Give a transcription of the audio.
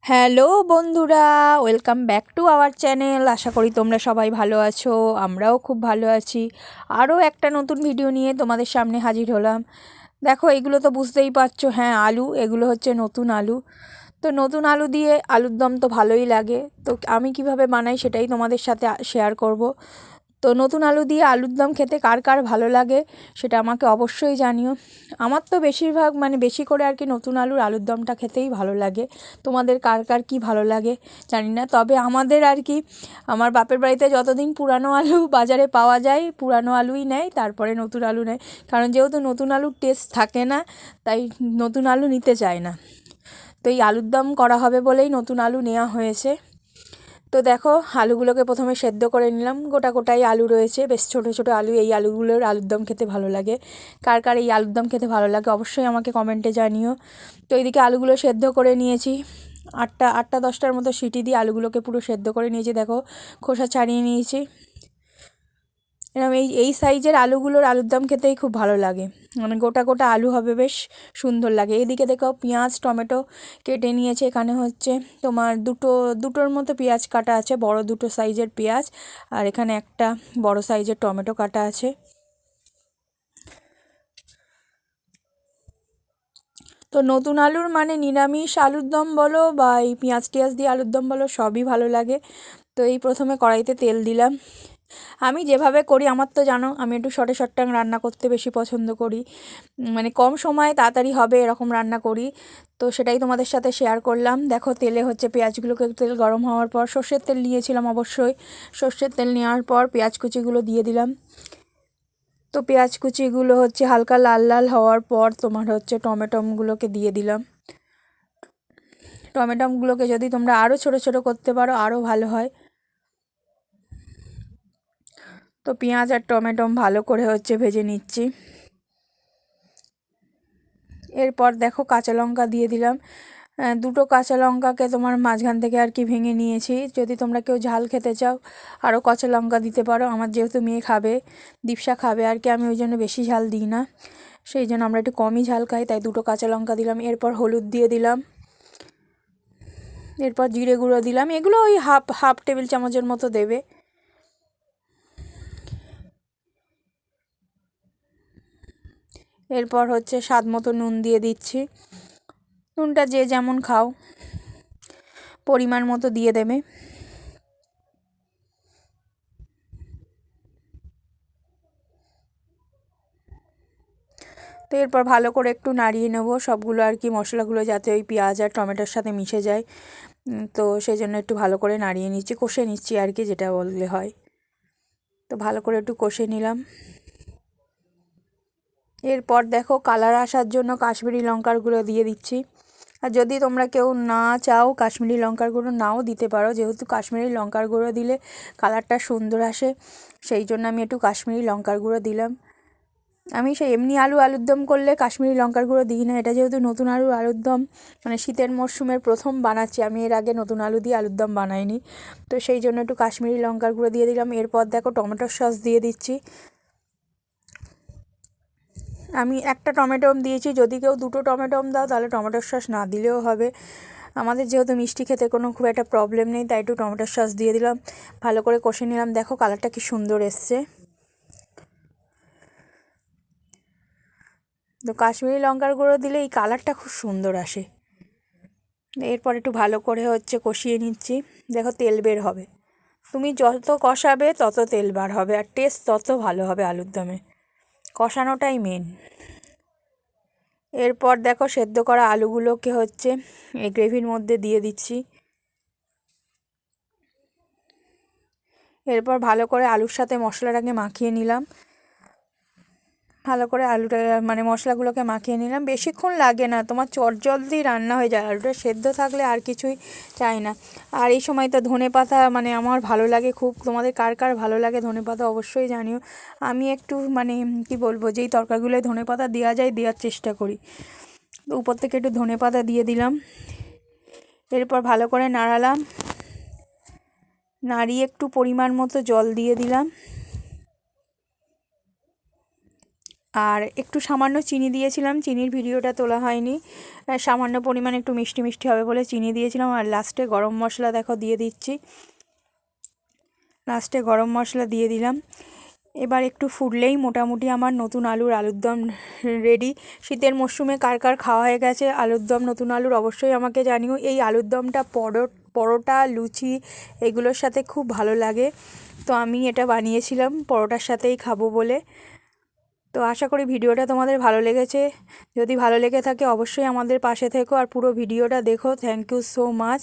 Hello বন্ধুরা, welcome back to our channel. আশা করি তোমরা সবাই ভালো আছো, আমরাও খুব ভালো আছি। আরও একটা নতুন ভিডিও নিয়ে তোমাদের সামনে হাজির হলাম। দেখো, এগুলো তো বুঝতেই পারছো, হ্যাঁ আলু, এগুলো হচ্ছে নতুন আলু। তো নতুন আলু দিয়ে আলুর দম তো ভালোই লাগে। তো আমি কিভাবে বানাই সেটাই তোমাদের সাথে শেয়ার করব। তো নতুন আলু দিয়ে আলুর দম খেতে কার কার ভালো লাগে সেটা আমাকে অবশ্যই জানিও। আমার তো বেশিরভাগ বেশি করে আর কি নতুন আলুর দমটা খেতেই ভালো লাগে। তোমাদের কার কার কী ভালো লাগে জানি না, তবে আমাদের আর কি আমার বাপের বাড়িতে যতদিন পুরানো আলু বাজারে পাওয়া যায় পুরানো আলুই নেয়, তারপরে নতুন আলু নেয়। কারণ যেহেতু নতুন আলুর টেস্ট থাকে না, তাই নতুন আলু নিতে চায় না। তো এই আলুর দম করা হবে বলেই নতুন আলু নেওয়া হয়েছে। তো দেখো, আলুগুলোকে প্রথমে সেদ্ধ করে নিলাম। গোটা গোটাই আলু রয়েছে, বেশ ছোটো ছোটো আলু। এই আলুগুলোর আলুর দম খেতে ভালো লাগে। কার কার এই আলুর দম খেতে ভালো লাগে অবশ্যই আমাকে কমেন্টে জানিও। তো এইদিকে আলুগুলো সেদ্ধ করে নিয়েছি। আটটা 10টার মতো সিটি দিয়ে আলুগুলোকে পুরো সেদ্ধ করে নিয়েছি। দেখো, খোসা ছাড়িয়ে নিয়েছি। এরকম এই সাইজের আলুগুলোর আলুর দম খেতেই খুব ভালো লাগে। গোটা গোটা আলু হবে, বেশ সুন্দর লাগে। এদিকে দেখো, পেঁয়াজ টমেটো কেটে নিয়েছে। এখানে হচ্ছে তোমার দুটোর মতো পেঁয়াজ কাটা আছে, বড় দুটো সাইজের পেঁয়াজ। আর এখানে একটা বড় সাইজের টমেটো কাটা আছে। তো নতুন আলুর নিরামিষ আলুর দম বলো বা এই পেঁয়াজ টিয়াজ দিয়ে আলুর দম বলো, সবই ভালো লাগে। তো এই প্রথমে কড়াইতে তেল দিলাম। আমি যেভাবে করি, আমার তো জানো আমি একটু শর্টে শর্টাং রান্না করতে বেশি পছন্দ করি। কম সময়ে তাড়াতাড়ি হবে এরকম রান্না করি। তো সেটাই তোমাদের সাথে শেয়ার করলাম। দেখো, তেলে হচ্ছে পেঁয়াজগুলোকে, তেল গরম হওয়ার পর সর্ষের তেল নিয়েছিলাম অবশ্যই। সর্ষের তেল নেওয়ার পর পেঁয়াজ কুচিগুলো দিয়ে দিলাম। তো পেঁয়াজ কুচিগুলো হচ্ছে হালকা লাল লাল হওয়ার পর তোমার হচ্ছে টমেটোগুলোকে দিয়ে দিলাম। টমেটোগুলোকে যদি তোমরা আরও ছোটো ছোটো করতে পারো আরও ভালো হয়। তো পেঁয়াজ আর টমেটো ভালো করে হচ্ছে ভেজে নিচ্ছি। এরপর দেখো, কাঁচা লঙ্কা দিয়ে দিলাম। দুটো কাঁচা লঙ্কাকে তোমার মাঝখান থেকে আর কি ভেঙে নিয়েছি। যদি তোমরা কেউ ঝাল খেতে চাও আরও কাঁচা লঙ্কা দিতে পারো। আমার যেহেতু মেয়ে খাবে, দীপশা খাবে আর কি, আমি ওই জন্য বেশি ঝাল দিই না। সেই জন্য আমরা একটু কমই ঝাল খাই, তাই দুটো কাঁচা লঙ্কা দিলাম। এরপর হলুদ দিয়ে দিলাম। এরপর জিরে গুঁড়ো দিলাম। এগুলো ওই হাফ টেবিল চামচের মতো দেবে। এরপর হচ্ছে স্বাদ মতো নুন দিয়ে দিচ্ছি। নুনটা যে যেমন খাও পরিমাণ মতো দিয়ে দেবে। তো এরপর ভালো করে একটু নাড়িয়ে নেবো সবগুলো আর কি, মশলাগুলো যাতে ওই পেঁয়াজ আর টমেটোর সাথে মিশে যায়। তো সেই জন্য একটু ভালো করে নাড়িয়ে নিচ্ছি, কষে নিচ্ছি আর কি, যেটা বললে হয়। তো ভালো করে একটু কষে নিলাম। এরপর দেখো, কালার আসার জন্য কাশ্মীরি লঙ্কার গুঁড়ো দিয়ে দিচ্ছি। আর যদি তোমরা কেউ না চাও কাশ্মীরি লঙ্কার গুঁড়ো নাও দিতে পারো, যেহেতু কাশ্মীরি লঙ্কার গুঁড়ো দিলে কালারটা সুন্দর আসে, সেই জন্য আমি একটু কাশ্মীরি লঙ্কার গুঁড়ো দিলাম। আমি সেই এমনি আলুর দম করলে কাশ্মীরি লঙ্কার গুঁড়ো দিই না। এটা যেহেতু নতুন আলুর দম, শীতের মরশুমের প্রথম বানাচ্ছি আমি, এর আগে নতুন আলু দিয়ে আলুর দম বানাইনি। তো সেই জন্য একটু কাশ্মীরি লঙ্কার গুঁড়ো দিয়ে দিলাম। এরপর দেখো, টমেটোর সস দিয়ে দিচ্ছি। আমি একটা টমেটো দিয়েছি, যদি কেউ দুটো টমেটো দাও তাহলে টমেটোর সস না দিলেও হবে। আমাদের যেহেতু মিষ্টি খেতে কোনো খুব একটা প্রবলেম নেই, তাই একটু টমেটোর সস দিয়ে দিলাম। ভালো করে কষে নিলাম। দেখো, কালারটা কি সুন্দর এসছে। তো কাশ্মীরি লঙ্কার গুঁড়ো দিলে এই কালারটা খুব সুন্দর আসে। এরপর একটু ভালো করে হচ্ছে কষিয়ে নিচ্ছি। দেখো, তেল বের হবে। তুমি যত কষাবে তত তেল বার হবে, আর টেস্ট তত ভালো হবে আলুর দমে। কষানোটাই মেন। এরপর দেখো, সেদ্ধ করা আলুগুলোকে হচ্ছে এই গ্রেভির মধ্যে দিয়ে দিচ্ছি। এরপর ভালো করে আলুর সাথে মশলাটাকে মাখিয়ে নিলাম। ভালো করে আলুটা মশলাগুলোকে মাখিয়ে নিলাম। বেশিক্ষণ লাগে না, তোমার চটজলদি রান্না হয়ে যায়। আলুটা সেদ্ধ থাকলে আর কিছুই চাই না। আর এই সময় তো ধনেপাতা আমার ভালো লাগে খুব। তোমাদের কার কার ভালো লাগে ধনেপাতা অবশ্যই জানিও। আমি একটু কি বলবো, যেই তরকারিগুলোয় ধনেপাতা দেওয়া যায় দেওয়ার চেষ্টা করি। তো উপর থেকে একটু ধনেপাতা দিয়ে দিলাম। এরপর ভালো করে নাড়ালাম। নাড়িয়ে একটু পরিমাণ মতো জল দিয়ে দিলাম। আর একটু সামান্য চিনি দিয়েছিলাম, চিনির ভিডিওটা তোলা হয়নি, সামান্য পরিমাণ একটু মিষ্টি মিষ্টি হবে বলে চিনি দিয়েছিলাম। আর লাস্টে গরম মশলা দেখো দিয়ে দিচ্ছি, লাস্টে গরম মশলা দিয়ে দিলাম। এবার একটু ফুটলেই মোটামুটি আমার নতুন আলুর দম রেডি। শীতের মরশুমে কার কার খাওয়া হয়ে গেছে আলুর দম নতুন আলুর, অবশ্যই আমাকে জানিও। এই আলুর দমটা পরোটা লুচি এগুলোর সাথে খুব ভালো লাগে, তো আমি এটা বানিয়েছিলাম পরোটার সাথেই খাবো বলে। তো আশা করি ভিডিওটা তোমাদের ভালো লেগেছে, যদি ভালো লেগে থাকে অবশ্যই আমাদের পাশে থেকো আর পুরো ভিডিওটা দেখো। Thank you so much.